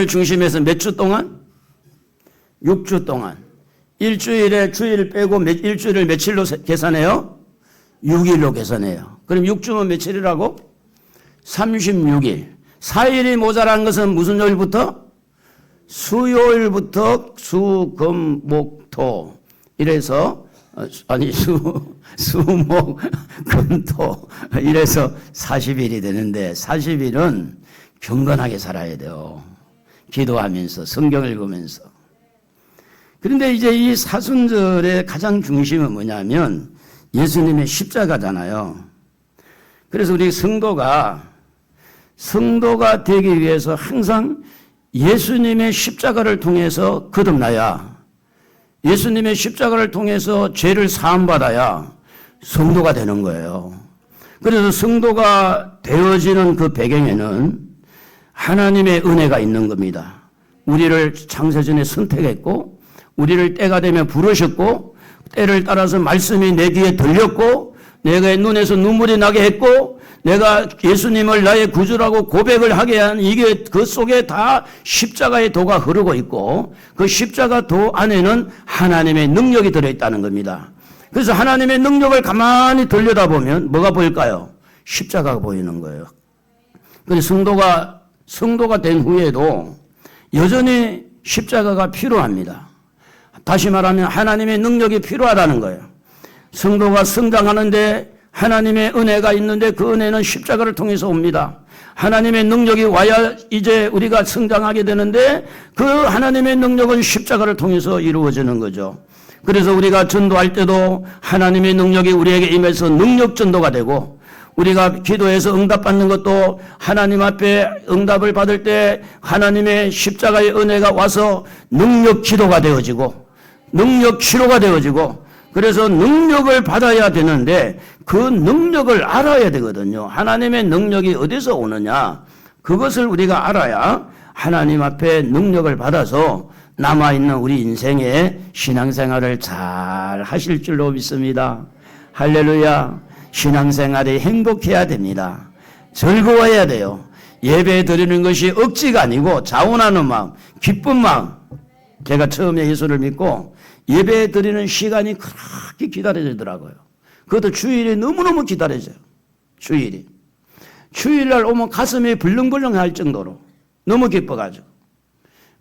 중심해서 몇 주 동안? 6주 동안. 일주일에 주일 빼고 일주일을 며칠로 계산해요? 6일로 계산해요. 그럼 6주면 며칠이라고? 36일. 4일이 모자란 것은 무슨 요일부터? 수요일부터 수, 금, 목, 토. 이래서 수, 목, 금, 토. 이래서 40일이 되는데 40일은 경건하게 살아야 돼요. 기도하면서 성경 읽으면서. 그런데 이제 이 사순절의 가장 중심은 뭐냐면 예수님의 십자가잖아요. 그래서 우리 성도가 되기 위해서 항상 예수님의 십자가를 통해서 거듭나야, 예수님의 십자가를 통해서 죄를 사함받아야 성도가 되는 거예요. 그래서 성도가 되어지는 그 배경에는 하나님의 은혜가 있는 겁니다. 우리를 창세전에 선택했고, 우리를 때가 되면 부르셨고, 때를 따라서 말씀이 내 귀에 들렸고, 내가 눈에서 눈물이 나게 했고, 내가 예수님을 나의 구주라고 고백을 하게 한 이게 그 속에 다 십자가의 도가 흐르고 있고, 그 십자가 도 안에는 하나님의 능력이 들어있다는 겁니다. 그래서 하나님의 능력을 가만히 들여다보면 뭐가 보일까요? 십자가가 보이는 거예요. 그래서 성도가 된 후에도 여전히 십자가가 필요합니다. 다시 말하면 하나님의 능력이 필요하다는 거예요. 성도가 성장하는데 하나님의 은혜가 있는데 그 은혜는 십자가를 통해서 옵니다. 하나님의 능력이 와야 이제 우리가 성장하게 되는데 그 하나님의 능력은 십자가를 통해서 이루어지는 거죠. 그래서 우리가 전도할 때도 하나님의 능력이 우리에게 임해서 능력 전도가 되고, 우리가 기도해서 응답받는 것도 하나님 앞에 응답을 받을 때 하나님의 십자가의 은혜가 와서 능력 기도가 되어지고 능력 치료가 되어지고, 그래서 능력을 받아야 되는데 그 능력을 알아야 되거든요. 하나님의 능력이 어디서 오느냐, 그것을 우리가 알아야 하나님 앞에 능력을 받아서 남아있는 우리 인생의 신앙생활을 잘 하실 줄로 믿습니다. 할렐루야. 신앙생활이 행복해야 됩니다. 즐거워야 돼요. 예배 드리는 것이 억지가 아니고 자원하는 마음, 기쁜 마음. 제가 처음에 예수를 믿고 예배 드리는 시간이 그렇게 기다려지더라고요. 그것도 주일이 너무너무 기다려져요. 주일날 오면 가슴이 불렁불렁 할 정도로 너무 기뻐가지고.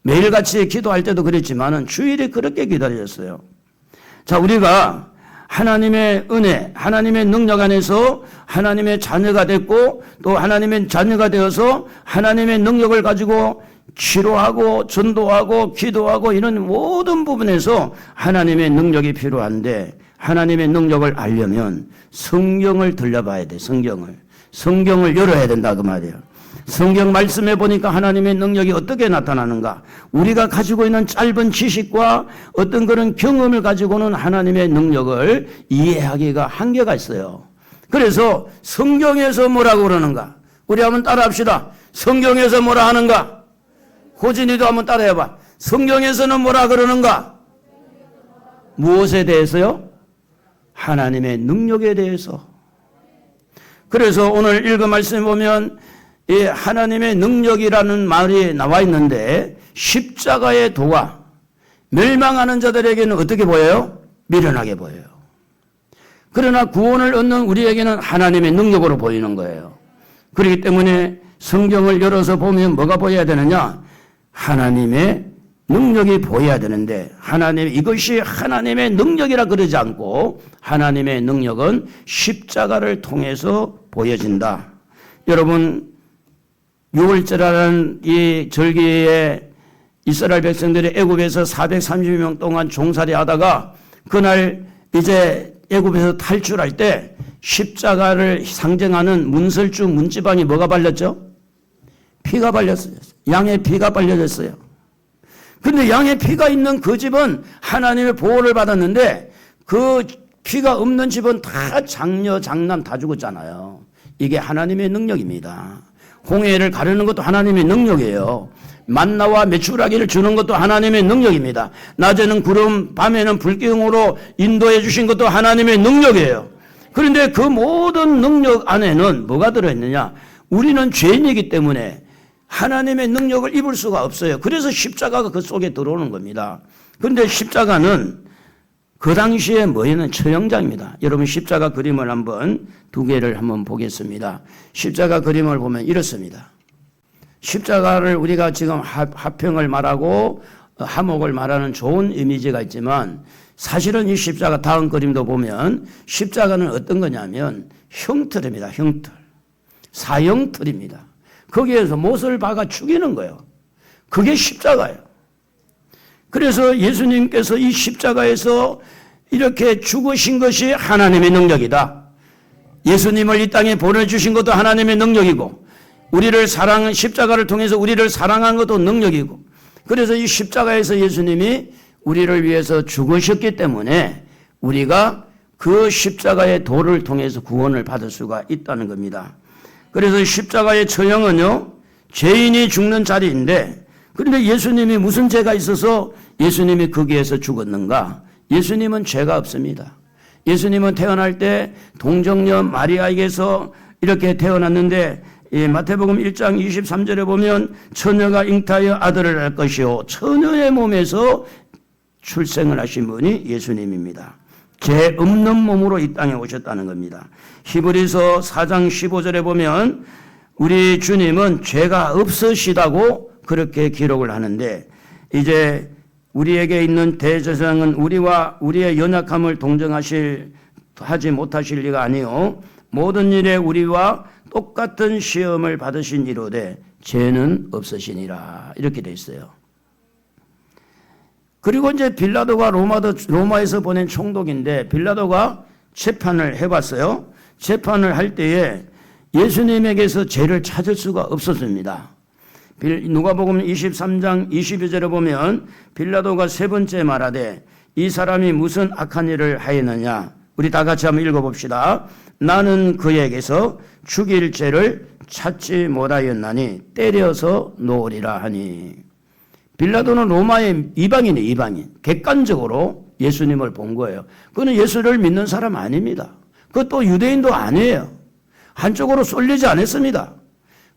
매일같이 기도할 때도 그랬지만은 주일이 그렇게 기다려졌어요. 자, 우리가 하나님의 은혜, 하나님의 능력 안에서 하나님의 자녀가 됐고, 또 하나님의 자녀가 되어서 하나님의 능력을 가지고 치료하고 전도하고 기도하고 이런 모든 부분에서 하나님의 능력이 필요한데, 하나님의 능력을 알려면 성경을 들려봐야 돼. 성경을 열어야 된다 그 말이에요. 성경 말씀에 보니까 하나님의 능력이 어떻게 나타나는가, 우리가 가지고 있는 짧은 지식과 어떤 그런 경험을 가지고는 하나님의 능력을 이해하기가 한계가 있어요. 그래서 성경에서 뭐라고 그러는가, 우리 한번 따라합시다. 성경에서 뭐라 하는가, 호진이도 한번 따라해봐. 성경에서는 뭐라 그러는가, 무엇에 대해서요? 하나님의 능력에 대해서. 그래서 오늘 읽은 말씀에 보면 이 하나님의 능력이라는 말이 나와 있는데, 십자가의 도가 멸망하는 자들에게는 어떻게 보여요? 미련하게 보여요. 그러나 구원을 얻는 우리에게는 하나님의 능력으로 보이는 거예요. 그렇기 때문에 성경을 열어서 보면 뭐가 보여야 되느냐? 하나님의 능력이 보여야 되는데, 이것이 하나님의 능력이라 그러지 않고 하나님의 능력은 십자가를 통해서 보여진다. 여러분, 6월절이라는 이 절기에 이스라엘 백성들이 애굽에서 430명 동안 종살이 하다가 그날 이제 애굽에서 탈출할 때 십자가를 상징하는 문설주 문지방이 뭐가 발렸죠? 피가 발렸어요. 양의 피가 발려졌어요. 그런데 양의 피가 있는 그 집은 하나님의 보호를 받았는데, 그 피가 없는 집은 다 장녀 장남 다 죽었잖아요. 이게 하나님의 능력입니다. 홍해를 가르는 것도 하나님의 능력이에요. 만나와 메추라기를 주는 것도 하나님의 능력입니다. 낮에는 구름, 밤에는 불기둥으로 인도해 주신 것도 하나님의 능력이에요. 그런데 그 모든 능력 안에는 뭐가 들어있느냐? 우리는 죄인이기 때문에 하나님의 능력을 입을 수가 없어요. 그래서 십자가가 그 속에 들어오는 겁니다. 그런데 십자가는 그 당시에 뭐였는 처형장입니다. 여러분 십자가 그림을 한번 두 개를 한번 보겠습니다. 십자가 그림을 보면 이렇습니다. 십자가를 우리가 지금 화평을 말하고 화목을 말하는 좋은 이미지가 있지만 사실은 이 십자가 다음 그림도 보면 십자가는 어떤 거냐면 형틀입니다. 형틀. 사형틀입니다. 거기에서 못을 박아 죽이는 거예요. 그게 십자가예요. 그래서 예수님께서 이 십자가에서 이렇게 죽으신 것이 하나님의 능력이다. 예수님을 이 땅에 보내주신 것도 하나님의 능력이고 십자가를 통해서 우리를 사랑한 것도 능력이고 그래서 이 십자가에서 예수님이 우리를 위해서 죽으셨기 때문에 우리가 그 십자가의 도를 통해서 구원을 받을 수가 있다는 겁니다. 그래서 십자가의 처형은요, 죄인이 죽는 자리인데 그런데 예수님이 무슨 죄가 있어서 예수님이 거기에서 죽었는가? 예수님은 죄가 없습니다. 예수님은 태어날 때 동정녀 마리아에게서 이렇게 태어났는데 마태복음 1장 23절에 보면 처녀가 잉타하여 아들을 낳을 것이요 처녀의 몸에서 출생을 하신 분이 예수님입니다. 죄 없는 몸으로 이 땅에 오셨다는 겁니다. 히브리서 4장 15절에 보면 우리 주님은 죄가 없으시다고 그렇게 기록을 하는데 이제 우리에게 있는 대제사장은 우리와 우리의 연약함을 하지 못하실 리가 아니요 모든 일에 우리와 똑같은 시험을 받으신 이로되 죄는 없으시니라 이렇게 돼 있어요. 그리고 이제 빌라도가 로마에서 보낸 총독인데 빌라도가 재판을 해봤어요. 재판을 할 때에 예수님에게서 죄를 찾을 수가 없었습니다. 누가복음 23장 22절에 보면 빌라도가 세 번째 말하되 이 사람이 무슨 악한 일을 하였느냐. 우리 다 같이 한번 읽어봅시다. 나는 그에게서 죽일 죄를 찾지 못하였나니 때려서 놓으리라 하니. 빌라도는 로마의 이방인이에요. 이방인. 객관적으로 예수님을 본 거예요. 그는 예수를 믿는 사람 아닙니다. 그것도 유대인도 아니에요. 한쪽으로 쏠리지 않았습니다.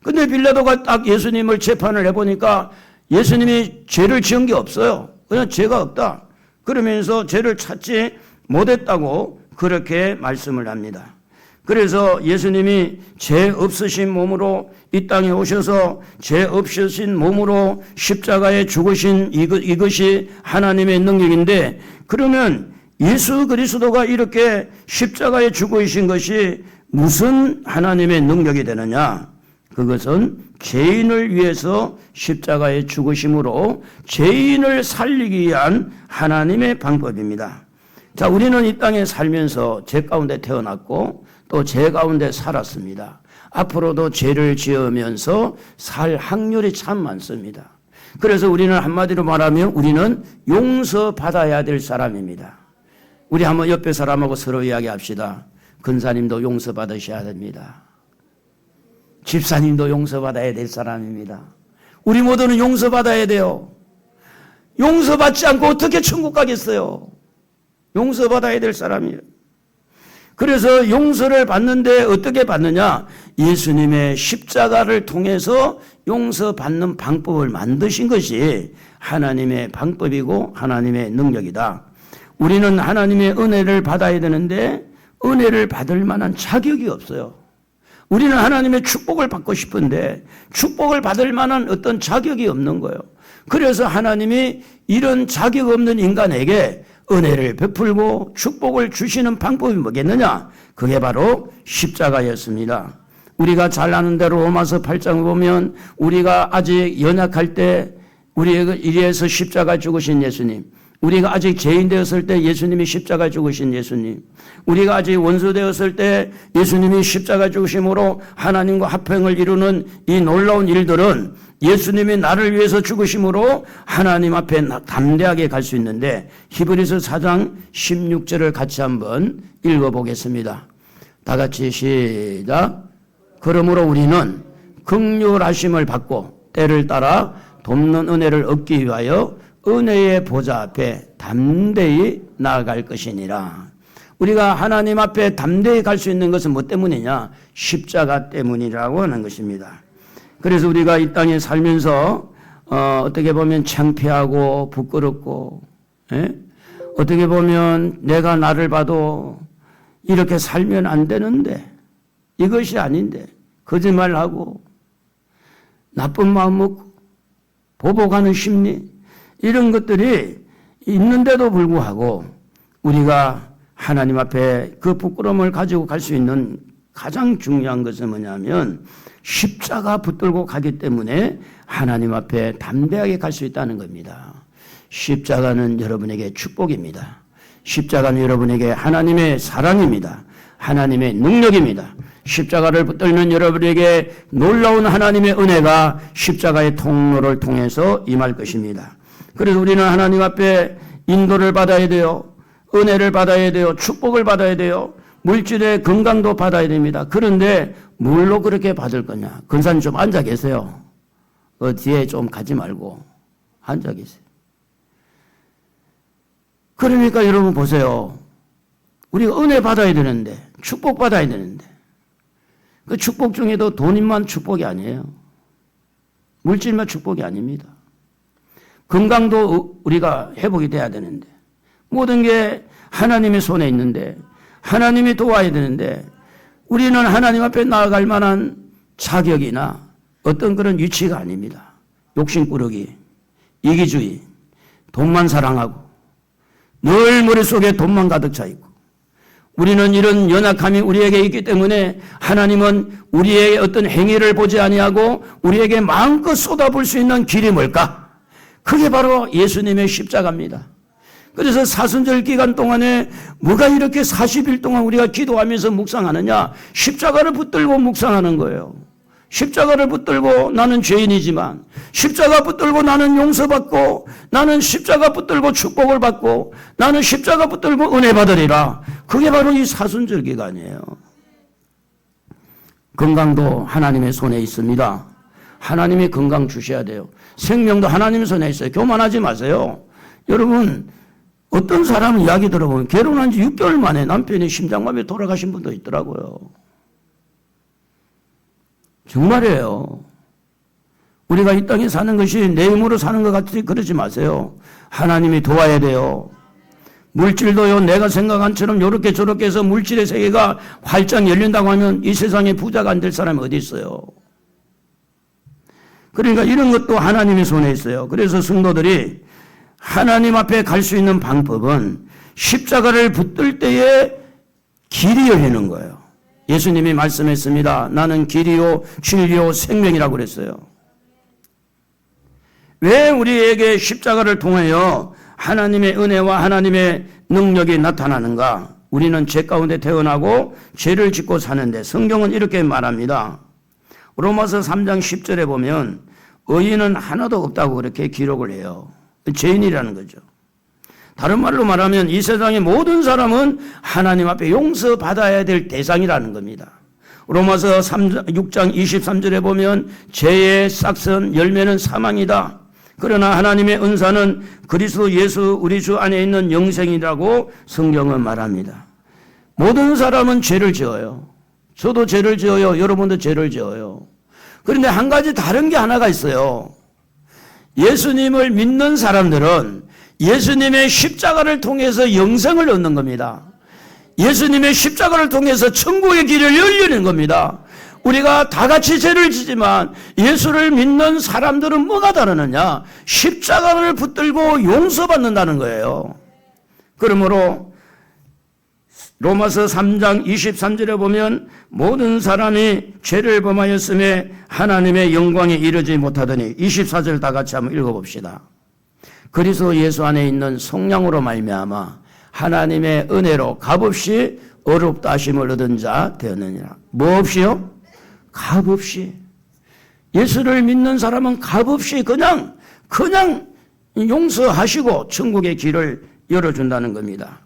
근데 빌라도가 딱 예수님을 재판을 해보니까 예수님이 죄를 지은 게 없어요. 그냥 죄가 없다. 그러면서 죄를 찾지 못했다고 그렇게 말씀을 합니다. 그래서 예수님이 죄 없으신 몸으로 이 땅에 오셔서 죄 없으신 몸으로 십자가에 죽으신 이것이 하나님의 능력인데 그러면 예수 그리스도가 이렇게 십자가에 죽으신 것이 무슨 하나님의 능력이 되느냐? 그것은 죄인을 위해서 십자가에 죽으심으로 죄인을 살리기 위한 하나님의 방법입니다. 자, 우리는 이 땅에 살면서 죄 가운데 태어났고 또 죄 가운데 살았습니다. 앞으로도 죄를 지으면서 살 확률이 참 많습니다. 그래서 우리는 한마디로 말하면 우리는 용서받아야 될 사람입니다. 우리 한번 옆에 사람하고 서로 이야기합시다. 근사님도 용서받으셔야 됩니다. 집사님도 용서받아야 될 사람입니다. 우리 모두는 용서받아야 돼요. 용서받지 않고 어떻게 천국 가겠어요? 용서받아야 될 사람이에요. 그래서 용서를 받는데 어떻게 받느냐? 예수님의 십자가를 통해서 용서받는 방법을 만드신 것이 하나님의 방법이고 하나님의 능력이다. 우리는 하나님의 은혜를 받아야 되는데 은혜를 받을 만한 자격이 없어요. 우리는 하나님의 축복을 받고 싶은데 축복을 받을 만한 어떤 자격이 없는 거예요. 그래서 하나님이 이런 자격 없는 인간에게 은혜를 베풀고 축복을 주시는 방법이 뭐겠느냐? 그게 바로 십자가였습니다. 우리가 잘 아는 대로 로마서 8장을 보면 우리가 아직 연약할 때 우리에게 위해서 십자가 죽으신 예수님, 우리가 아직 죄인 되었을 때 예수님이 십자가 죽으신 예수님, 우리가 아직 원수 되었을 때 예수님이 십자가 죽으심으로 하나님과 화평을 이루는 이 놀라운 일들은 예수님이 나를 위해서 죽으심으로 하나님 앞에 담대하게 갈 수 있는데 히브리서 4장 16절을 같이 한번 읽어보겠습니다. 다 같이 시작. 그러므로 우리는 긍휼하심을 받고 때를 따라 돕는 은혜를 얻기 위하여 은혜의 보좌 앞에 담대히 나아갈 것이니라. 우리가 하나님 앞에 담대히 갈 수 있는 것은 뭐 때문이냐? 십자가 때문이라고 하는 것입니다. 그래서 우리가 이 땅에 살면서 어떻게 보면 창피하고 부끄럽고, 예? 어떻게 보면 내가 나를 봐도 이렇게 살면 안 되는데, 이것이 아닌데 거짓말하고 나쁜 마음 먹고 보복하는 심리, 이런 것들이 있는데도 불구하고 우리가 하나님 앞에 그 부끄러움을 가지고 갈 수 있는 가장 중요한 것은 뭐냐면 십자가 붙들고 가기 때문에 하나님 앞에 담대하게 갈 수 있다는 겁니다. 십자가는 여러분에게 축복입니다. 십자가는 여러분에게 하나님의 사랑입니다. 하나님의 능력입니다. 십자가를 붙들면 여러분에게 놀라운 하나님의 은혜가 십자가의 통로를 통해서 임할 것입니다. 그래서 우리는 하나님 앞에 인도를 받아야 돼요. 은혜를 받아야 돼요. 축복을 받아야 돼요. 물질의 건강도 받아야 됩니다. 그런데 뭘로 그렇게 받을 거냐? 근사님 좀 앉아 계세요. 뒤에 좀 가지 말고 앉아 계세요. 그러니까 여러분 보세요. 우리가 은혜 받아야 되는데, 축복 받아야 되는데, 그 축복 중에도 돈만 축복이 아니에요. 물질만 축복이 아닙니다. 건강도 우리가 회복이 돼야 되는데, 모든 게 하나님의 손에 있는데, 하나님이 도와야 되는데, 우리는 하나님 앞에 나아갈 만한 자격이나 어떤 그런 위치가 아닙니다. 욕심꾸러기, 이기주의, 돈만 사랑하고, 늘 머릿속에 돈만 가득 차 있고, 우리는 이런 연약함이 우리에게 있기 때문에 하나님은 우리의 어떤 행위를 보지 아니하고 우리에게 마음껏 쏟아부을 수 있는 길이 뭘까? 그게 바로 예수님의 십자가입니다. 그래서 사순절 기간 동안에 뭐가 이렇게 40일 동안 우리가 기도하면서 묵상하느냐? 십자가를 붙들고 묵상하는 거예요. 십자가를 붙들고 나는 죄인이지만, 십자가 붙들고 나는 용서받고, 나는 십자가 붙들고 축복을 받고, 나는 십자가 붙들고 은혜 받으리라. 그게 바로 이 사순절 기간이에요. 건강도 하나님의 손에 있습니다. 하나님이 건강 주셔야 돼요. 생명도 하나님의 손에 있어요. 교만하지 마세요. 여러분, 어떤 사람 이야기 들어보면 결혼한 지 6개월 만에 남편이 심장마비에 돌아가신 분도 있더라고요. 정말이에요. 우리가 이 땅에 사는 것이 내 힘으로 사는 것 같이 그러지 마세요. 하나님이 도와야 돼요. 물질도요, 내가 생각한 처럼 이렇게 저렇게 해서 물질의 세계가 활짝 열린다고 하면 이 세상에 부자가 안 될 사람이 어디 있어요. 그러니까 이런 것도 하나님의 손에 있어요. 그래서 성도들이 하나님 앞에 갈 수 있는 방법은 십자가를 붙들 때에 길이 열리는 거예요. 예수님이 말씀했습니다. 나는 길이요 진리요 생명이라고 그랬어요. 왜 우리에게 십자가를 통하여 하나님의 은혜와 하나님의 능력이 나타나는가? 우리는 죄 가운데 태어나고 죄를 짓고 사는데 성경은 이렇게 말합니다. 로마서 3장 10절에 보면 의인은 하나도 없다고 그렇게 기록을 해요. 죄인이라는 거죠. 다른 말로 말하면 이 세상의 모든 사람은 하나님 앞에 용서받아야 될 대상이라는 겁니다. 로마서 6장 23절에 보면 죄의 싹선 열매는 사망이다. 그러나 하나님의 은사는 그리스도 예수 우리 주 안에 있는 영생이라고 성경은 말합니다. 모든 사람은 죄를 지어요. 저도 죄를 지어요. 여러분도 죄를 지어요. 그런데 한 가지 다른 게 하나가 있어요. 예수님을 믿는 사람들은 예수님의 십자가를 통해서 영생을 얻는 겁니다. 예수님의 십자가를 통해서 천국의 길을 열리는 겁니다. 우리가 다 같이 죄를 지지만 예수를 믿는 사람들은 뭐가 다르느냐? 십자가를 붙들고 용서받는다는 거예요. 그러므로 로마서 3장 23절에 보면 모든 사람이 죄를 범하였음에 하나님의 영광에 이르지 못하더니 24절 다 같이 한번 읽어봅시다. 그리스도 예수 안에 있는 성령으로 말미암아 하나님의 은혜로 값없이 어렵다 하심을 얻은 자 되었느니라. 뭐 없이요? 값없이. 예수를 믿는 사람은 값없이 그냥 용서하시고 천국의 길을 열어준다는 겁니다.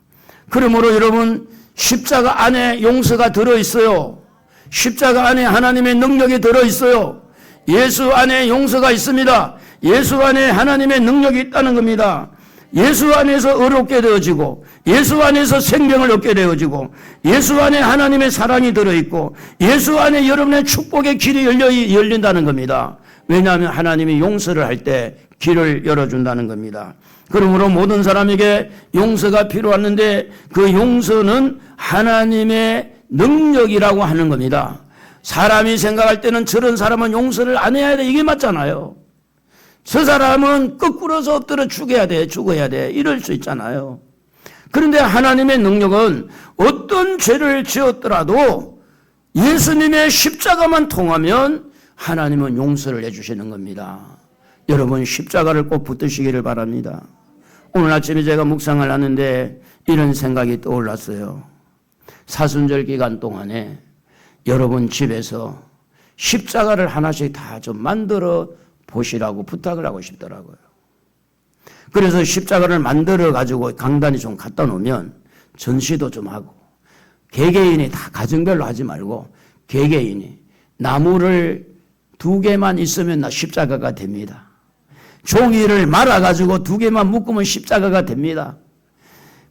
그러므로 여러분 십자가 안에 용서가 들어있어요. 십자가 안에 하나님의 능력이 들어있어요. 예수 안에 용서가 있습니다. 예수 안에 하나님의 능력이 있다는 겁니다. 예수 안에서 어렵게 되어지고 예수 안에서 생명을 얻게 되어지고 예수 안에 하나님의 사랑이 들어있고 예수 안에 여러분의 축복의 길이 열린다는 겁니다. 왜냐하면 하나님이 용서를 할 때 길을 열어준다는 겁니다. 그러므로 모든 사람에게 용서가 필요한데 그 용서는 하나님의 능력이라고 하는 겁니다. 사람이 생각할 때는 저런 사람은 용서를 안 해야 돼, 이게 맞잖아요. 저 사람은 거꾸로서 엎드려 죽어야 돼 이럴 수 있잖아요. 그런데 하나님의 능력은 어떤 죄를 지었더라도 예수님의 십자가만 통하면 하나님은 용서를 해주시는 겁니다. 여러분 십자가를 꼭 붙드시기를 바랍니다. 오늘 아침에 제가 묵상을 하는데 이런 생각이 떠올랐어요. 사순절 기간 동안에 여러분 집에서 십자가를 하나씩 다 좀 만들어 보시라고 부탁을 하고 싶더라고요. 그래서 십자가를 만들어 가지고 강단에 좀 갖다 놓으면 전시도 좀 하고 개개인이 다 가정별로 하지 말고 개개인이 나무를 2개만 있으면 나 십자가가 됩니다. 종이를 말아 가지고 2개만 묶으면 십자가가 됩니다.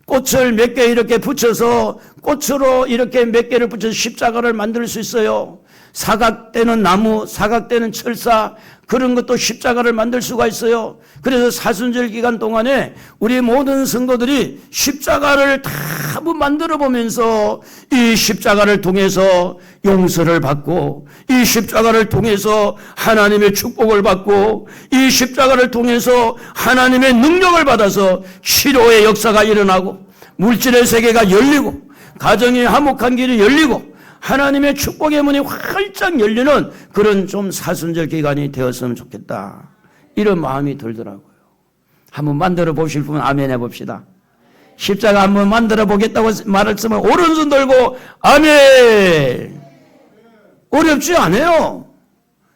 꽃을 몇 개 이렇게 붙여서 꽃으로 이렇게 몇 개를 붙여서 십자가를 만들 수 있어요. 사각대는 나무, 사각대는 철사, 그런 것도 십자가를 만들 수가 있어요. 그래서 사순절 기간 동안에 우리 모든 성도들이 십자가를 다 한번 만들어 보면서 이 십자가를 통해서 용서를 받고 이 십자가를 통해서 하나님의 축복을 받고 이 십자가를 통해서 하나님의 능력을 받아서 치료의 역사가 일어나고 물질의 세계가 열리고 가정의 화목한 길이 열리고 하나님의 축복의 문이 활짝 열리는 그런 좀 사순절 기간이 되었으면 좋겠다, 이런 마음이 들더라고요. 한번 만들어 보실 분 아멘 해봅시다. 십자가 한번 만들어 보겠다고 말했으면 오른손 들고 아멘. 어렵지 않아요.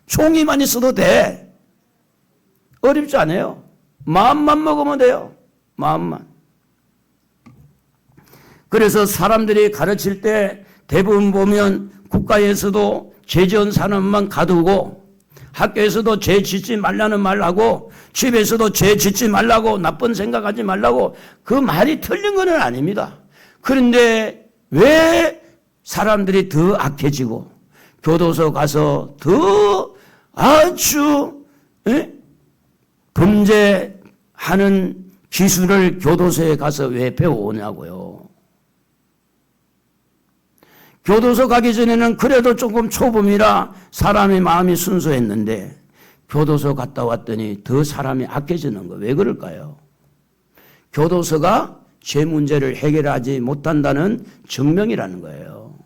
종이만 있어도 돼. 어렵지 않아요. 마음만 먹으면 돼요. 마음만. 그래서 사람들이 가르칠 때 대부분 보면 국가에서도 죄 지은 사람만 가두고 학교에서도 죄 짓지 말라는 말하고 집에서도 죄 짓지 말라고 나쁜 생각하지 말라고, 그 말이 틀린 건 아닙니다. 그런데 왜 사람들이 더 악해지고 교도소 가서 더 아주 범죄하는 기술을 교도소에 가서 왜 배워오냐고요. 교도소 가기 전에는 그래도 조금 초범이라 사람의 마음이 순수했는데 교도소 갔다 왔더니 더 사람이 악해지는 거예요. 왜 그럴까요? 교도소가 죄 문제를 해결하지 못한다는 증명이라는 거예요.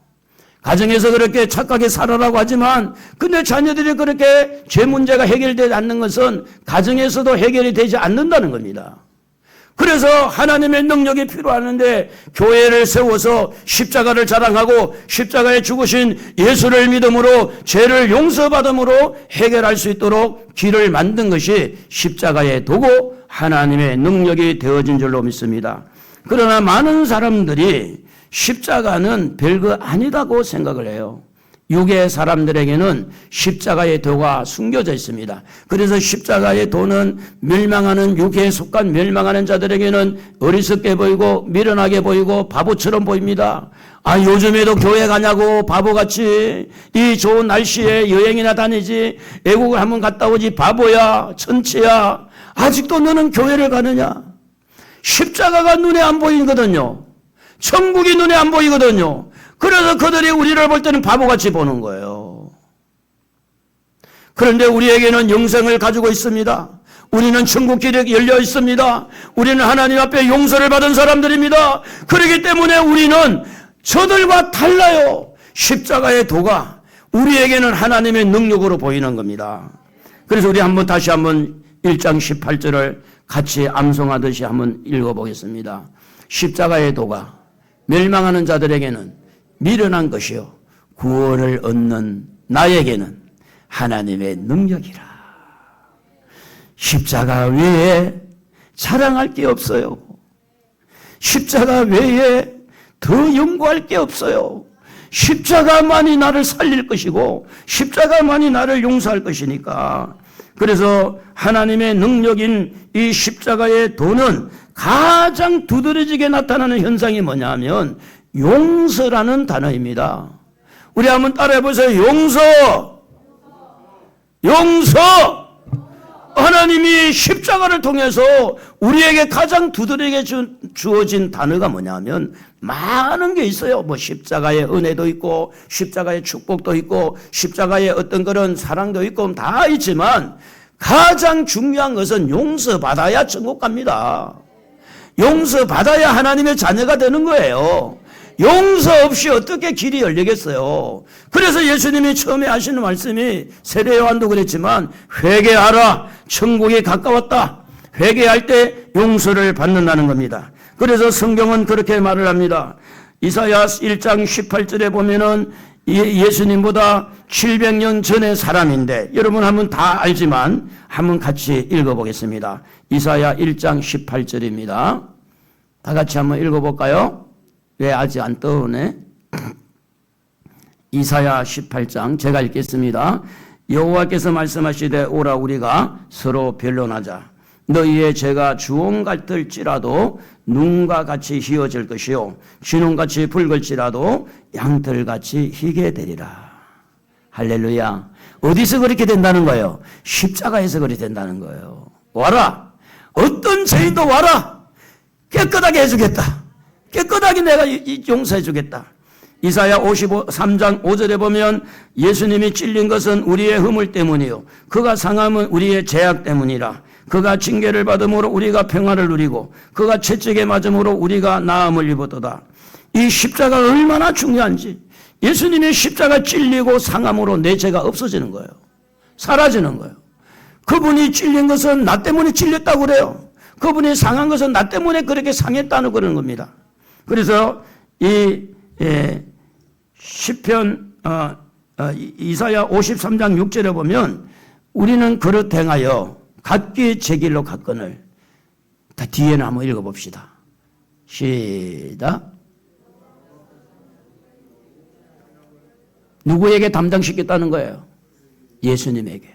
가정에서 그렇게 착하게 살아라고 하지만 근데 자녀들이 그렇게 죄 문제가 해결되지 않는 것은 가정에서도 해결이 되지 않는다는 겁니다. 그래서 하나님의 능력이 필요하는데 교회를 세워서 십자가를 자랑하고 십자가에 죽으신 예수를 믿음으로 죄를 용서받음으로 해결할 수 있도록 길을 만든 것이 십자가의 도고 하나님의 능력이 되어진 줄로 믿습니다. 그러나 많은 사람들이 십자가는 별거 아니다고 생각을 해요. 육의 사람들에게는 십자가의 도가 숨겨져 있습니다. 그래서 십자가의 도는 멸망하는, 육에 속한 멸망하는 자들에게는 어리석게 보이고 미련하게 보이고 바보처럼 보입니다. 아, 요즘에도 교회 가냐고 바보같이, 이 좋은 날씨에 여행이나 다니지, 외국을 한번 갔다 오지, 바보야, 천치야, 아직도 너는 교회를 가느냐? 십자가가 눈에 안 보이거든요. 천국이 눈에 안 보이거든요. 그래서 그들이 우리를 볼 때는 바보같이 보는 거예요. 그런데 우리에게는 영생을 가지고 있습니다. 우리는 천국 길이 열려 있습니다. 우리는 하나님 앞에 용서를 받은 사람들입니다. 그렇기 때문에 우리는 저들과 달라요. 십자가의 도가 우리에게는 하나님의 능력으로 보이는 겁니다. 그래서 우리 다시 한번 1장 18절을 같이 암송하듯이 한번 읽어보겠습니다. 십자가의 도가 멸망하는 자들에게는 미련한 것이요 구원을 얻는 나에게는 하나님의 능력이라. 십자가 외에 자랑할 게 없어요. 십자가 외에 더 연구할 게 없어요. 십자가만이 나를 살릴 것이고 십자가만이 나를 용서할 것이니까. 그래서 하나님의 능력인 이 십자가의 도는 가장 두드러지게 나타나는 현상이 뭐냐 하면 용서라는 단어입니다. 우리 한번 따라해 보세요. 용서! 용서! 하나님이 십자가를 통해서 우리에게 가장 두드러지게 주어진 단어가 뭐냐 하면 많은 게 있어요. 뭐 십자가의 은혜도 있고 십자가의 축복도 있고 십자가의 어떤 그런 사랑도 있고 다 있지만 가장 중요한 것은 용서받아야 천국 갑니다. 용서받아야 하나님의 자녀가 되는 거예요. 용서 없이 어떻게 길이 열리겠어요. 그래서 예수님이 처음에 하시는 말씀이 세례 요한도 그랬지만 회개하라 천국이 가까웠다. 회개할 때 용서를 받는다는 겁니다. 그래서 성경은 그렇게 말을 합니다. 이사야 1장 18절에 보면은 예수님보다 700년 전의 사람인데 여러분 한번 다 알지만 한번 같이 읽어보겠습니다. 이사야 1장 18절입니다. 다 같이 한번 읽어볼까요? 왜 아직 안 떠오르네? 이사야 18장 제가 읽겠습니다. 여호와께서 말씀하시되 오라 우리가 서로 변론하자. 너희의 죄가 주홍 같을지라도 눈과 같이 희어질 것이요 진홍같이 붉을지라도 양털같이 희게 되리라. 할렐루야. 어디서 그렇게 된다는 거예요? 십자가에서 그렇게 된다는 거예요. 와라. 어떤 죄인도 와라. 깨끗하게 해주겠다. 깨끗하게 내가 용서해 주겠다. 이사야 53장 5절에 보면 예수님이 찔린 것은 우리의 허물 때문이요 그가 상함은 우리의 죄악 때문이라. 그가 징계를 받음으로 우리가 평화를 누리고 그가 채찍에 맞음으로 우리가 나음을 입었도다. 이 십자가가 얼마나 중요한지. 예수님의 십자가 찔리고 상함으로 내 죄가 없어지는 거예요. 사라지는 거예요. 그분이 찔린 것은 나 때문에 찔렸다고 그래요. 그분이 상한 것은 나 때문에 그렇게 상했다는 그런 겁니다. 그래서 이 시편 이사야 53장 6절에 보면 우리는 그릇 행하여 각기 제 길로 갔거늘. 다 뒤에는 한번 읽어봅시다. 시작. 누구에게 담당시켰다는 거예요? 예수님에게.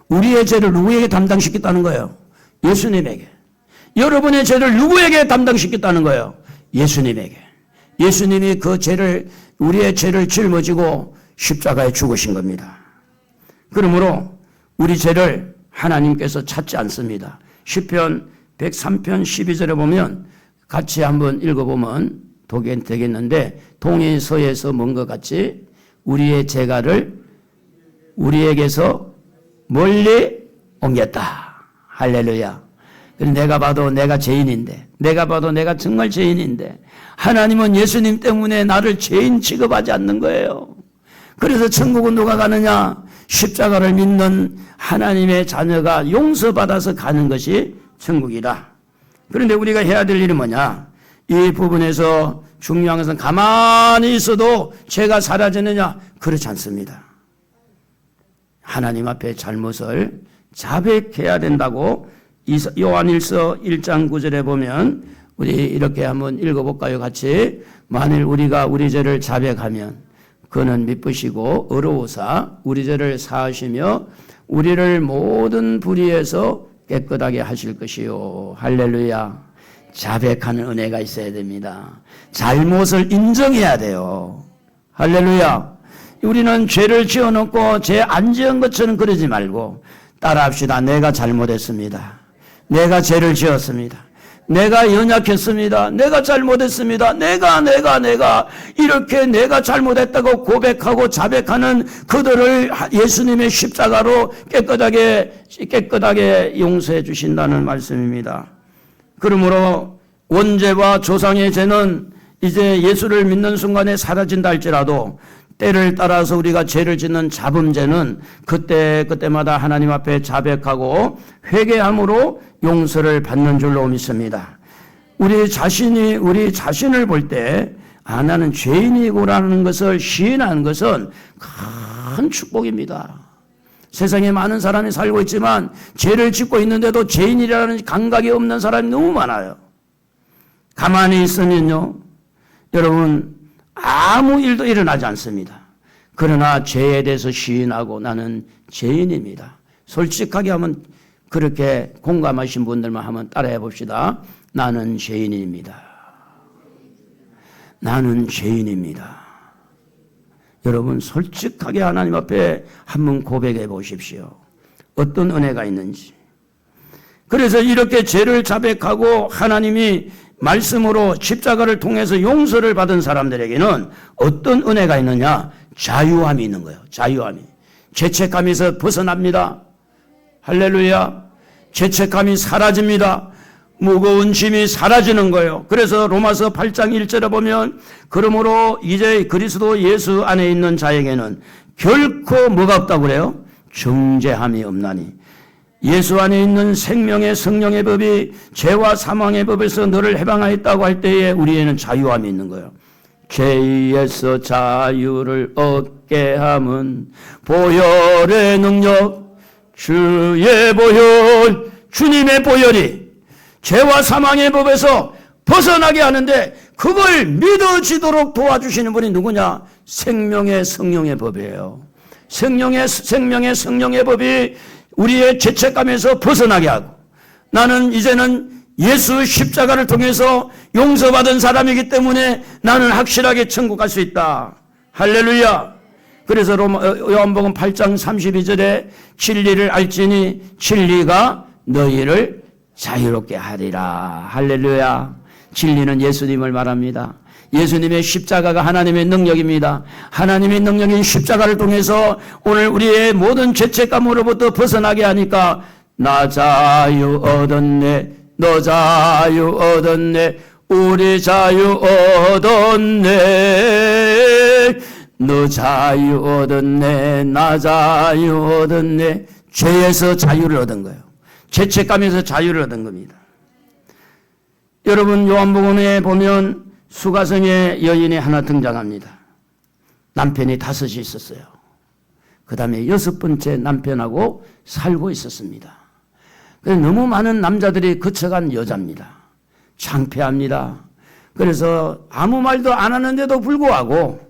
우리의 죄를 누구에게 담당시켰다는 거예요? 예수님에게. 여러분의 죄를 누구에게 담당시켰다는 거예요? 예수님에게. 예수님이 그 죄를, 우리의 죄를 짊어지고 십자가에 죽으신 겁니다. 그러므로 우리 죄를 하나님께서 찾지 않습니다. 시편 103편 12절에 보면 같이 한번 읽어보면 되겠는데 동에서에서 먼 것 같이 우리의 죄가를 우리에게서 멀리 옮겼다. 할렐루야. 내가 봐도 내가 죄인인데, 내가 봐도 내가 정말 죄인인데 하나님은 예수님 때문에 나를 죄인 취급하지 않는 거예요. 그래서 천국은 누가 가느냐? 십자가를 믿는 하나님의 자녀가 용서받아서 가는 것이 천국이다. 그런데 우리가 해야 될 일이 뭐냐? 이 부분에서 중요한 것은 가만히 있어도 죄가 사라지느냐? 그렇지 않습니다. 하나님 앞에 잘못을 자백해야 된다고 요한일서 1장 9절에 보면 우리 이렇게 한번 읽어볼까요? 같이. 만일 우리가 우리 죄를 자백하면 그는 미쁘시고 의로우사 우리 죄를 사하시며 우리를 모든 불의에서 깨끗하게 하실 것이요. 할렐루야. 자백하는 은혜가 있어야 됩니다. 잘못을 인정해야 돼요. 할렐루야. 우리는 죄를 지어놓고 죄 안 지은 것처럼 그러지 말고 따라합시다. 내가 잘못했습니다. 내가 죄를 지었습니다. 내가 연약했습니다. 내가 잘못했습니다. 내가 이렇게 내가 잘못했다고 고백하고 자백하는 그들을 예수님의 십자가로 깨끗하게 용서해 주신다는 말씀입니다. 그러므로 원죄와 조상의 죄는 이제 예수를 믿는 순간에 사라진다 할지라도 때를 따라서 우리가 죄를 짓는 잡음죄는 그때마다 하나님 앞에 자백하고 회개함으로 용서를 받는 줄로 믿습니다. 우리 자신을 볼 때 나는 죄인이고라는 것을 시인하는 것은 큰 축복입니다. 세상에 많은 사람이 살고 있지만 죄를 짓고 있는데도 죄인이라는 감각이 없는 사람이 너무 많아요. 가만히 있으면요, 여러분 아무 일도 일어나지 않습니다. 그러나 죄에 대해서 시인하고 나는 죄인입니다. 솔직하게 하면 그렇게 공감하신 분들만 한번 따라해 봅시다. 나는 죄인입니다. 나는 죄인입니다. 여러분 솔직하게 하나님 앞에 한번 고백해 보십시오. 어떤 은혜가 있는지. 그래서 이렇게 죄를 자백하고 하나님이 말씀으로 십자가를 통해서 용서를 받은 사람들에게는 어떤 은혜가 있느냐? 자유함이 있는 거예요. 자유함이. 죄책감에서 벗어납니다. 할렐루야. 죄책감이 사라집니다. 무거운 짐이 사라지는 거예요. 그래서 로마서 8장 1절에 보면 그러므로 이제 그리스도 예수 안에 있는 자에게는 결코 뭐가 없다고 그래요? 정죄함이 없나니. 예수 안에 있는 생명의 성령의 법이 죄와 사망의 법에서 너를 해방하였다고 할 때에 우리에는 자유함이 있는 거예요. 죄에서 자유를 얻게 함은 보혈의 능력, 주의 보혈, 주님의 보혈이 죄와 사망의 법에서 벗어나게 하는데 그걸 믿어지도록 도와주시는 분이 누구냐? 생명의 성령의 법이에요. 생명의 성령의 법이 우리의 죄책감에서 벗어나게 하고 나는 이제는 예수 십자가를 통해서 용서받은 사람이기 때문에 나는 확실하게 천국 갈 수 있다. 할렐루야. 그래서 요한복음 8장 32절에 진리를 알지니 진리가 너희를 자유롭게 하리라. 할렐루야. 진리는 예수님을 말합니다. 예수님의 십자가가 하나님의 능력입니다. 하나님의 능력인 십자가를 통해서 오늘 우리의 모든 죄책감으로부터 벗어나게 하니까 나 자유 얻었네, 너 자유 얻었네, 우리 자유 얻었네, 너 자유 얻었네, 나 자유 얻었네. 죄에서 자유를 얻은 거예요. 죄책감에서 자유를 얻은 겁니다. 여러분 요한복음에 보면 수가성의 여인이 하나 등장합니다. 남편이 5이 있었어요. 그 다음에 6번째 남편하고 살고 있었습니다. 너무 많은 남자들이 거쳐간 여자입니다. 창피합니다. 그래서 아무 말도 안 하는데도 불구하고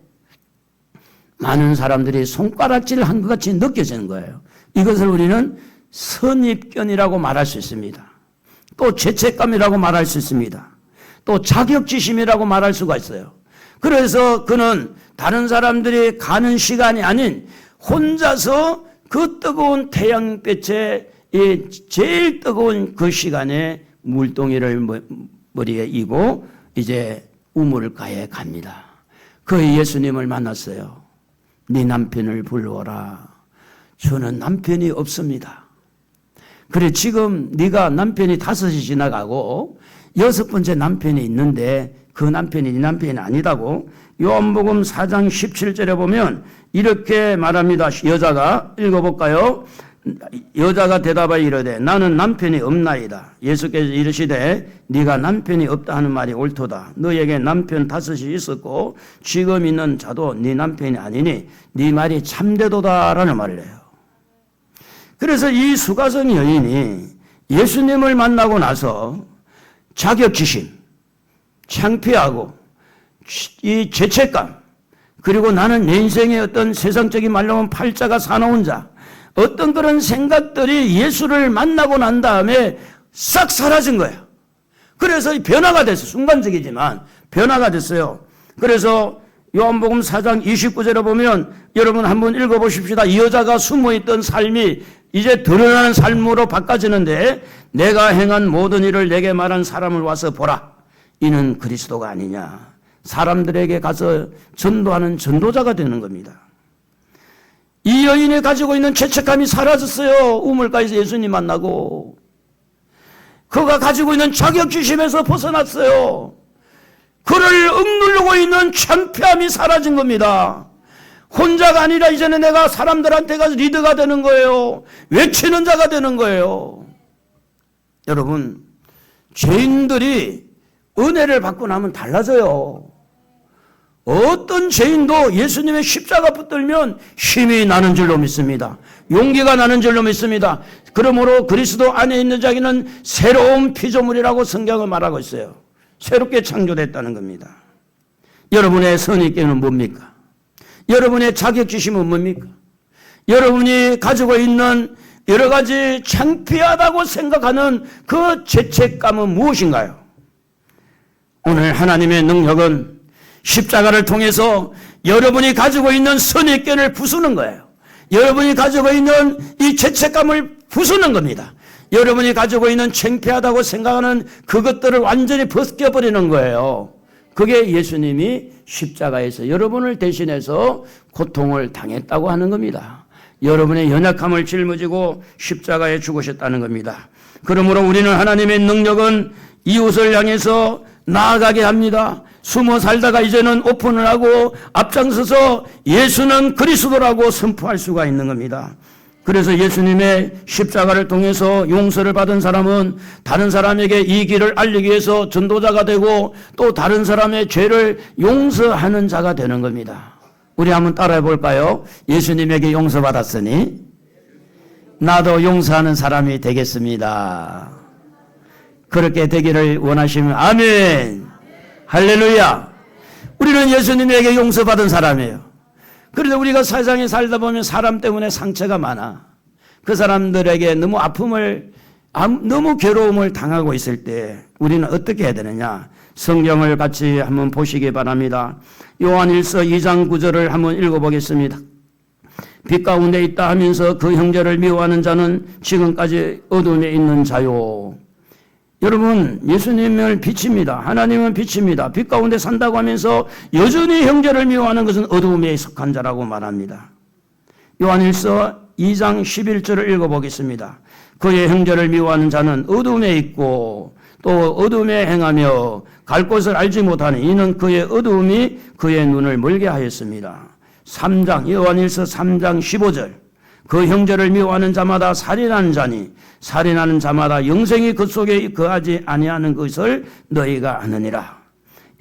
많은 사람들이 손가락질을 한 것 같이 느껴지는 거예요. 이것을 우리는 선입견이라고 말할 수 있습니다. 또 죄책감이라고 말할 수 있습니다. 또 자격지심이라고 말할 수가 있어요. 그래서 그는 다른 사람들이 가는 시간이 아닌 혼자서 그 뜨거운 태양빛에 제일 뜨거운 그 시간에 물동이를 머리에 이고 이제 우물가에 갑니다. 그 예수님을 만났어요. 네 남편을 불러오라. 저는 남편이 없습니다. 그래 지금 네가 남편이 5이 지나가고 6번째 남편이 있는데 그 남편이 네 남편이 아니다고. 요한복음 4장 17절에 보면 이렇게 말합니다. 여자가 읽어볼까요? 여자가 대답하여 이르되 나는 남편이 없나이다. 예수께서 이르시되 네가 남편이 없다 하는 말이 옳도다. 너에게 남편 5이 있었고 지금 있는 자도 네 남편이 아니니 네 말이 참되도다라는 말을 해요. 그래서 이 수가성 여인이 예수님을 만나고 나서 자격지심, 창피하고 이 죄책감, 그리고 나는 내 인생의 어떤 세상적인 말로 하면 팔자가 사나운 자, 어떤 그런 생각들이 예수를 만나고 난 다음에 싹 사라진 거예요. 그래서 변화가 됐어요. 순간적이지만 변화가 됐어요. 그래서 요한복음 4장 29절에 보면 여러분 한번 읽어보십시다. 이 여자가 숨어있던 삶이 이제 드러나는 삶으로 바꿔지는데 내가 행한 모든 일을 내게 말한 사람을 와서 보라. 이는 그리스도가 아니냐. 사람들에게 가서 전도하는 전도자가 되는 겁니다. 이 여인이 가지고 있는 죄책감이 사라졌어요. 우물가에서 예수님 만나고. 그가 가지고 있는 자격지심에서 벗어났어요. 그를 억누르고 있는 창피함이 사라진 겁니다. 혼자가 아니라 이제는 내가 사람들한테 가서 리더가 되는 거예요. 외치는 자가 되는 거예요. 여러분, 죄인들이 은혜를 받고 나면 달라져요. 어떤 죄인도 예수님의 십자가 붙들면 힘이 나는 줄로 믿습니다. 용기가 나는 줄로 믿습니다. 그러므로 그리스도 안에 있는 자에게는 새로운 피조물이라고 성경은 말하고 있어요. 새롭게 창조됐다는 겁니다. 여러분의 선입견은 뭡니까? 여러분의 자격지심은 뭡니까? 여러분이 가지고 있는 여러 가지 창피하다고 생각하는 그 죄책감은 무엇인가요? 오늘 하나님의 능력은 십자가를 통해서 여러분이 가지고 있는 선입견을 부수는 거예요. 여러분이 가지고 있는 이 죄책감을 부수는 겁니다. 여러분이 가지고 있는 창피하다고 생각하는 그것들을 완전히 벗겨버리는 거예요. 그게 예수님이 십자가에서 여러분을 대신해서 고통을 당했다고 하는 겁니다. 여러분의 연약함을 짊어지고 십자가에 죽으셨다는 겁니다. 그러므로 우리는 하나님의 능력은 이웃을 향해서 나아가게 합니다. 숨어 살다가 이제는 오픈을 하고 앞장서서 예수는 그리스도라고 선포할 수가 있는 겁니다. 그래서 예수님의 십자가를 통해서 용서를 받은 사람은 다른 사람에게 이 길을 알리기 위해서 전도자가 되고 또 다른 사람의 죄를 용서하는 자가 되는 겁니다. 우리 한번 따라해 볼까요? 예수님에게 용서받았으니 나도 용서하는 사람이 되겠습니다. 그렇게 되기를 원하시면 아멘. 할렐루야. 우리는 예수님에게 용서받은 사람이에요. 그런데 우리가 세상에 살다 보면 사람 때문에 상처가 많아. 그 사람들에게 너무 너무 괴로움을 당하고 있을 때 우리는 어떻게 해야 되느냐? 성경을 같이 한번 보시기 바랍니다. 요한일서 2장 9절을 한번 읽어보겠습니다. 빛 가운데 있다 하면서 그 형제를 미워하는 자는 지금까지 어둠에 있는 자요. 여러분, 예수님을 빛입니다. 하나님은 빛입니다. 빛 가운데 산다고 하면서 여전히 형제를 미워하는 것은 어두움에 속한 자라고 말합니다. 요한일서 2장 11절을 읽어보겠습니다. 그의 형제를 미워하는 자는 어두움에 있고 또 어두움에 행하며 갈 곳을 알지 못하니 이는 그의 어두움이 그의 눈을 멀게 하였습니다. 요한일서 3장 15절. 그 형제를 미워하는 자마다 살인하는 자니 살인하는 자마다 영생이 그 속에 거하지 아니하는 것을 너희가 아느니라.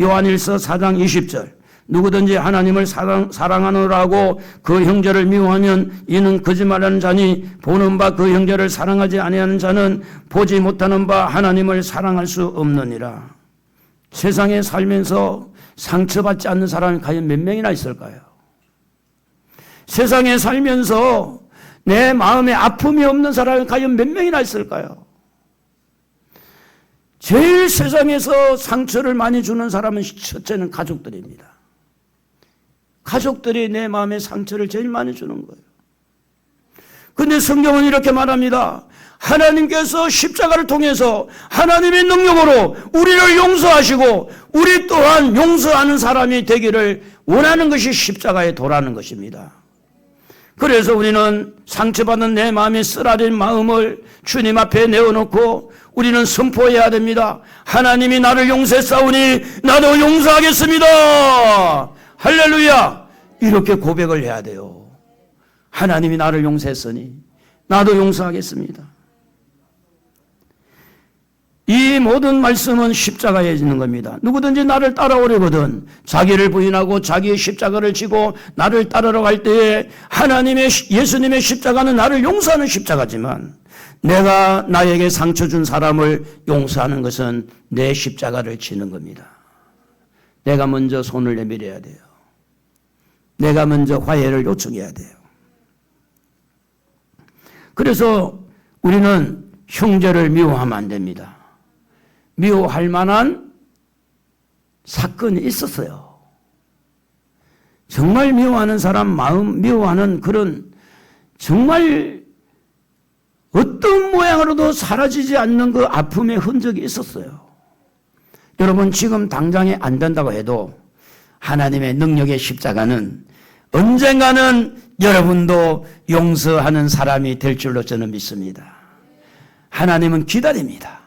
요한일서 4장 20절. 누구든지 하나님을 사랑하노라고 그 형제를 미워하면 이는 거짓말하는 자니 보는 바 그 형제를 사랑하지 아니하는 자는 보지 못하는 바 하나님을 사랑할 수 없느니라. 세상에 살면서 상처받지 않는 사람이 과연 몇 명이나 있을까요? 세상에 살면서 내 마음에 아픔이 없는 사람이 과연 몇 명이나 있을까요? 제일 세상에서 상처를 많이 주는 사람은 첫째는 가족들입니다. 가족들이 내 마음에 상처를 제일 많이 주는 거예요. 그런데 성경은 이렇게 말합니다. 하나님께서 십자가를 통해서 하나님의 능력으로 우리를 용서하시고 우리 또한 용서하는 사람이 되기를 원하는 것이 십자가의 도라는 것입니다. 그래서 우리는 상처받은 내 마음의 쓰라린 마음을 주님 앞에 내어놓고 우리는 선포해야 됩니다. 하나님이 나를 용서했사오니 나도 용서하겠습니다. 할렐루야. 이렇게 고백을 해야 돼요. 하나님이 나를 용서했으니 나도 용서하겠습니다. 이 모든 말씀은 십자가에 있는 겁니다. 누구든지 나를 따라오려거든 자기를 부인하고 자기의 십자가를 지고 나를 따르러 갈 때에 예수님의 십자가는 나를 용서하는 십자가지만 내가 나에게 상처 준 사람을 용서하는 것은 내 십자가를 지는 겁니다. 내가 먼저 손을 내밀어야 돼요. 내가 먼저 화해를 요청해야 돼요. 그래서 우리는 형제를 미워하면 안 됩니다. 미워할 만한 사건이 있었어요. 정말 미워하는 사람 마음, 미워하는 그런 정말 어떤 모양으로도 사라지지 않는 그 아픔의 흔적이 있었어요. 여러분 지금 당장에 안 된다고 해도 하나님의 능력의 십자가는 언젠가는 여러분도 용서하는 사람이 될 줄로 저는 믿습니다. 하나님은 기다립니다.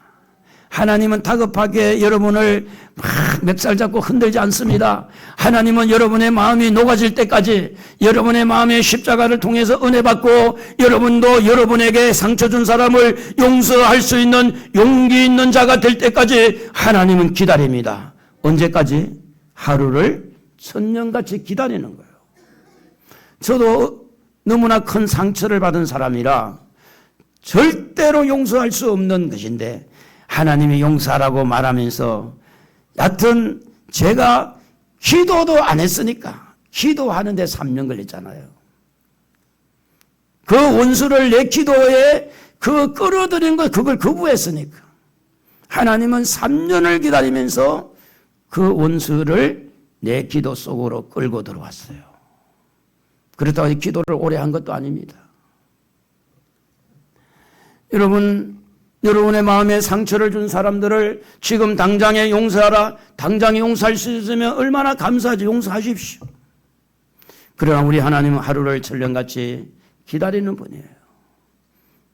하나님은 다급하게 여러분을 막 멱살 잡고 흔들지 않습니다. 하나님은 여러분의 마음이 녹아질 때까지 여러분의 마음의 십자가를 통해서 은혜 받고 여러분도 여러분에게 상처 준 사람을 용서할 수 있는 용기 있는 자가 될 때까지 하나님은 기다립니다. 언제까지? 하루를 천년같이 기다리는 거예요. 저도 너무나 큰 상처를 받은 사람이라 절대로 용서할 수 없는 것인데 하나님이 용서하라고 말하면서 여하튼 제가 기도도 안 했으니까 기도하는데 3년 걸렸잖아요. 그 원수를 내 기도에 그 끌어들인 것, 그걸 거부했으니까. 하나님은 3년을 기다리면서 그 원수를 내 기도 속으로 끌고 들어왔어요. 그렇다고 기도를 오래 한 것도 아닙니다. 여러분의 마음에 상처를 준 사람들을 지금 당장에 용서하라. 당장에 용서할 수 있으면 얼마나 감사하지. 용서하십시오. 그러나 우리 하나님은 하루를 천년같이 기다리는 분이에요.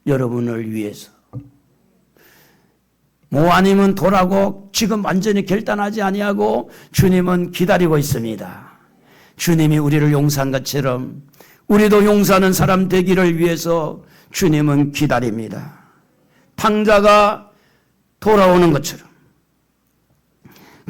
여러분을 위해서. 뭐 아니면 도라고 지금 완전히 결단하지 아니하고 주님은 기다리고 있습니다. 주님이 우리를 용서한 것처럼 우리도 용서하는 사람 되기를 위해서 주님은 기다립니다. 탕자가 돌아오는 것처럼.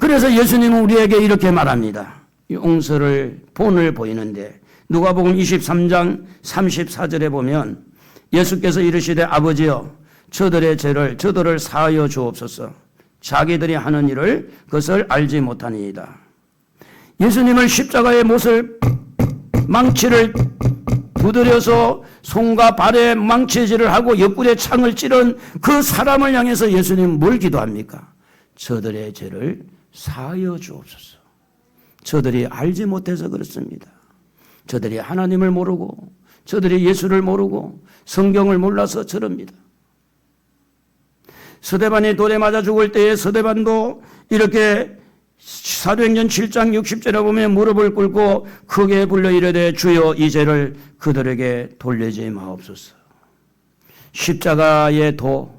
그래서 예수님은 우리에게 이렇게 말합니다. 용서를 본을 보이는데 누가복음 23장 34절에 보면 예수께서 이르시되 아버지여 저들의 죄를 저들을 사하여 주옵소서. 자기들이 하는 일을 그것을 알지 못하니이다. 예수님을 십자가의 못을 망치를 두드려서 손과 발에 망치질을 하고 옆구리에 창을 찌른 그 사람을 향해서 예수님은 뭘 기도합니까? 저들의 죄를 사하여 주옵소서. 저들이 알지 못해서 그렇습니다. 저들이 하나님을 모르고 저들이 예수를 모르고 성경을 몰라서 저럽니다. 스데반이 돌에 맞아 죽을 때에 스데반도 이렇게 사도행전 7장 60절에 보면 무릎을 꿇고 크게 불러 이르되 주여 이 죄를 그들에게 돌리지 마옵소서. 십자가의 도,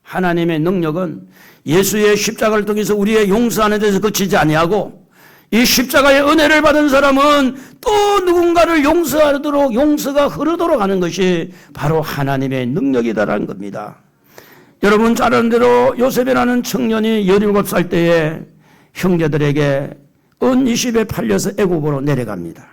하나님의 능력은 예수의 십자가를 통해서 우리의 용서하는 데서 그치지 아니하고 이 십자가의 은혜를 받은 사람은 또 누군가를 용서하도록 용서가 흐르도록 하는 것이 바로 하나님의 능력이다라는 겁니다. 여러분 잘 아는 대로 요셉이라는 청년이 17살 때에 형제들에게 은 20에 팔려서 애굽으로 내려갑니다.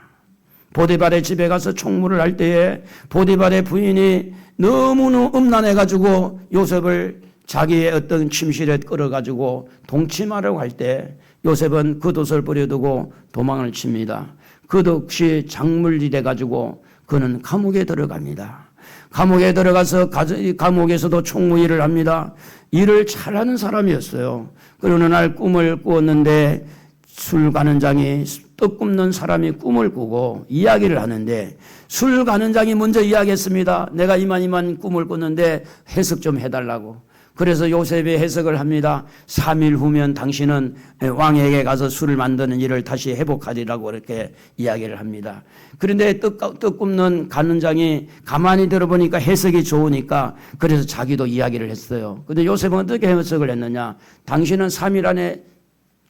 보디발의 집에 가서 총무를 할 때에 보디발의 부인이 너무너무 음란해가지고 요셉을 자기의 어떤 침실에 끌어가지고 동침하려고 할 때 요셉은 겉옷을 버려두고 도망을 칩니다. 끝없이 작물이 돼가지고 그는 감옥에 들어갑니다. 감옥에 들어가서 감옥에서도 총무 일을 합니다. 일을 잘하는 사람이었어요. 그러는 날 꿈을 꾸었는데 술 가는 장이 떡 굽는 사람이 꿈을 꾸고 이야기를 하는데 술 가는 장이 먼저 이야기했습니다. 내가 이만 꿈을 꿨는데 해석 좀 해달라고. 그래서 요셉이 해석을 합니다. 3일 후면 당신은 왕에게 가서 술을 만드는 일을 다시 회복하리라고 이렇게 이야기를 합니다. 그런데 떡 굽는 가는 장이 가만히 들어보니까 해석이 좋으니까 그래서 자기도 이야기를 했어요. 그런데 요셉은 어떻게 해석을 했느냐. 당신은 3일 안에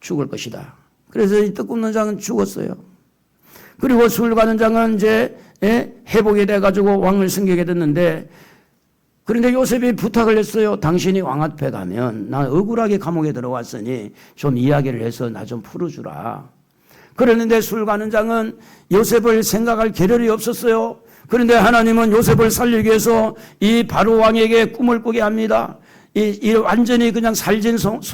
죽을 것이다. 그래서 이 떡 굽는 장은 죽었어요. 그리고 술 가는 장은 이제 회복이 돼가지고 왕을 승격하게 됐는데 그런데 요셉이 부탁을 했어요. 당신이 왕 앞에 가면 나 억울하게 감옥에 들어왔으니 좀 이야기를 해서 나 좀 풀어주라. 그랬는데 술 가는 장은 요셉을 생각할 겨를이 없었어요. 그런데 하나님은 요셉을 살리기 위해서 이 바로 왕에게 꿈을 꾸게 합니다. 이 완전히 그냥 살진 소,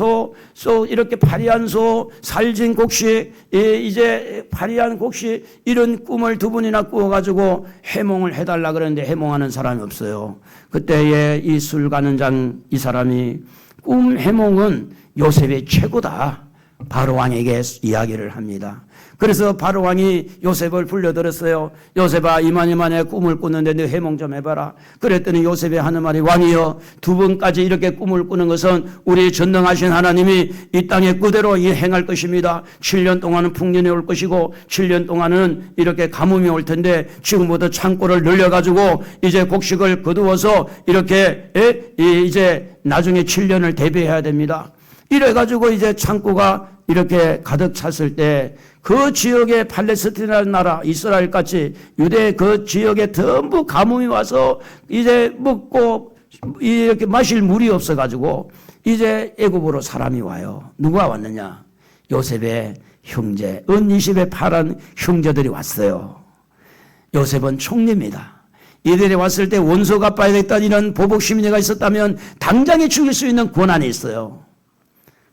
이렇게 파리한 소, 살진 곡식, 이제 파리한 곡식, 이런 꿈을 두 번이나 꾸어가지고 해몽을 해달라 그러는데 해몽하는 사람이 없어요. 그때에 이 술 가는 장, 이 사람이 꿈 해몽은 요셉이 최고다. 바로 왕에게 이야기를 합니다. 그래서 바로 왕이 요셉을 불러들었어요. 요셉아, 이만에 꿈을 꾸는데 너 해몽 좀 해봐라. 그랬더니 요셉이 하는 말이 왕이여, 두 번까지 이렇게 꿈을 꾸는 것은 우리 전능하신 하나님이 이 땅에 그대로 행할 것입니다. 7년 동안은 풍년이 올 것이고 7년 동안은 이렇게 가뭄이 올 텐데 지금부터 창고를 늘려가지고 이제 곡식을 거두어서 이렇게 이제 나중에 7년을 대비해야 됩니다. 이래가지고 이제 창고가 이렇게 가득 찼을 때 그 지역에 팔레스티나 나라 이스라엘 같이 유대 그 지역에 전부 가뭄이 와서 이제 먹고 이렇게 마실 물이 없어가지고 이제 애굽으로 사람이 와요. 누가 왔느냐? 요셉의 형제, 은 20에 팔한 형제들이 왔어요. 요셉은 총리입니다. 이들이 왔을 때 원수 갚아야겠다는 이런 보복 심리가 있었다면 당장에 죽일 수 있는 권한이 있어요.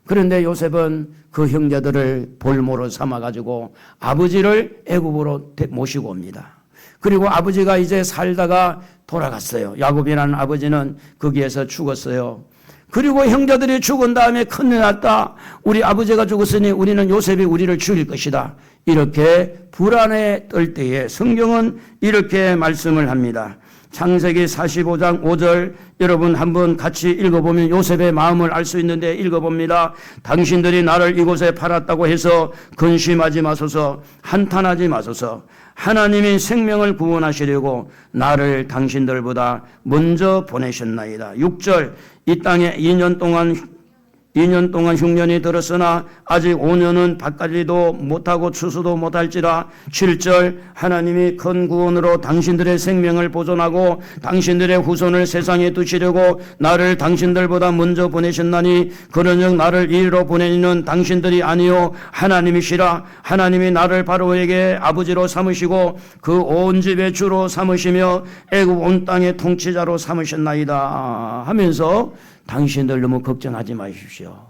그런데 요셉은 그 형제들을 볼모로 삼아가지고 아버지를 애굽으로 모시고 옵니다. 그리고 아버지가 이제 살다가 돌아갔어요. 야곱이라는 아버지는 거기에서 죽었어요. 그리고 형제들이 죽은 다음에 큰일 났다. 우리 아버지가 죽었으니 우리는 요셉이 우리를 죽일 것이다. 이렇게 불안에 떨 때에 성경은 이렇게 말씀을 합니다. 창세기 45장 5절 여러분 한번 같이 읽어보면 요셉의 마음을 알 수 있는데 읽어봅니다. 당신들이 나를 이곳에 팔았다고 해서 근심하지 마소서, 한탄하지 마소서. 하나님이 생명을 구원하시려고 나를 당신들보다 먼저 보내셨나이다. 6절 이 땅에 2년 동안 흉년이 들었으나 아직 5년은 밭갈이도 못하고 추수도 못할지라. 7절 하나님이 큰 구원으로 당신들의 생명을 보존하고 당신들의 후손을 세상에 두시려고 나를 당신들보다 먼저 보내셨나니 그러즉 나를 이리로 보내는 당신들이 아니요 하나님이시라. 하나님이 나를 바로에게 아버지로 삼으시고 그 온 집의 주로 삼으시며 애굽 온 땅의 통치자로 삼으셨나이다 하면서 당신들 너무 걱정하지 마십시오.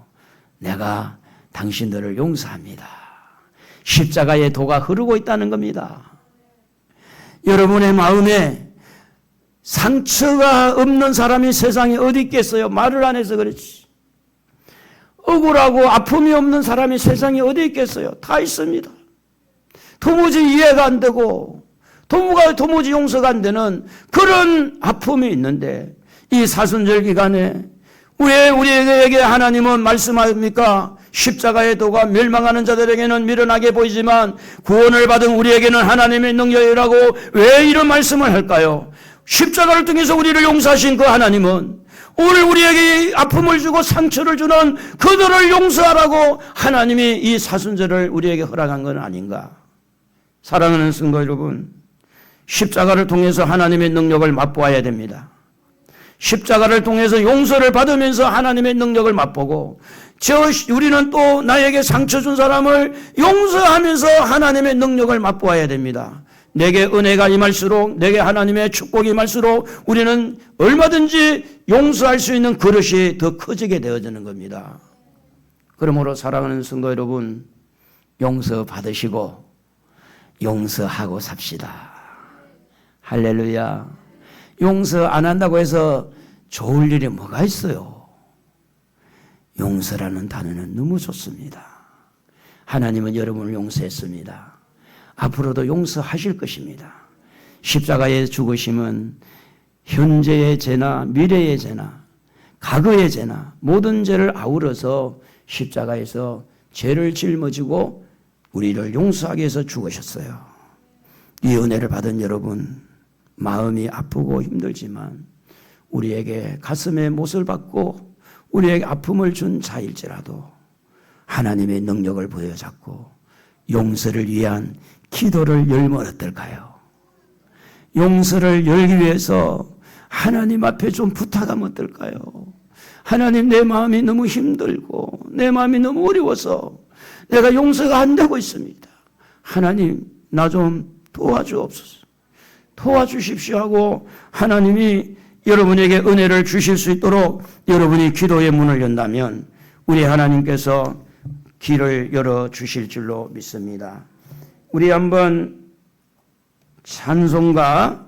내가 당신들을 용서합니다. 십자가의 도가 흐르고 있다는 겁니다. 여러분의 마음에 상처가 없는 사람이 세상에 어디 있겠어요? 말을 안 해서 그렇지. 억울하고 아픔이 없는 사람이 세상에 어디 있겠어요? 다 있습니다. 도무지 이해가 안 되고 도무지 용서가 안 되는 그런 아픔이 있는데 이 사순절 기간에 왜 우리에게 하나님은 말씀합니까? 십자가의 도가 멸망하는 자들에게는 미련하게 보이지만 구원을 받은 우리에게는 하나님의 능력이라고 왜 이런 말씀을 할까요? 십자가를 통해서 우리를 용서하신 그 하나님은 오늘 우리에게 아픔을 주고 상처를 주는 그들을 용서하라고 하나님이 이 사순절을 우리에게 허락한 건 아닌가? 사랑하는 성도 여러분, 십자가를 통해서 하나님의 능력을 맛보아야 됩니다. 십자가를 통해서 용서를 받으면서 하나님의 능력을 맛보고 우리는 또 나에게 상처 준 사람을 용서하면서 하나님의 능력을 맛보아야 됩니다. 내게 은혜가 임할수록 내게 하나님의 축복이 임할수록 우리는 얼마든지 용서할 수 있는 그릇이 더 커지게 되어지는 겁니다. 그러므로 사랑하는 성도 여러분, 용서 받으시고 용서하고 삽시다. 할렐루야. 용서 안 한다고 해서 좋을 일이 뭐가 있어요? 용서라는 단어는 너무 좋습니다. 하나님은 여러분을 용서했습니다. 앞으로도 용서하실 것입니다. 십자가의 죽으심은 현재의 죄나 미래의 죄나 과거의 죄나 모든 죄를 아우러서 십자가에서 죄를 짊어지고 우리를 용서하기 위해서 죽으셨어요. 이 은혜를 받은 여러분, 마음이 아프고 힘들지만 우리에게 가슴에 못을 박고 우리에게 아픔을 준 자일지라도 하나님의 능력을 부여잡고 용서를 위한 기도를 열면 어떨까요? 용서를 열기 위해서 하나님 앞에 좀 부탁하면 어떨까요? 하나님, 내 마음이 너무 힘들고 내 마음이 너무 어려워서 내가 용서가 안 되고 있습니다. 하나님, 나 좀 도와주옵소서. 도와주십시오 하고 하나님이 여러분에게 은혜를 주실 수 있도록 여러분이 기도의 문을 연다면 우리 하나님께서 길을 열어주실 줄로 믿습니다. 우리 한번 찬송가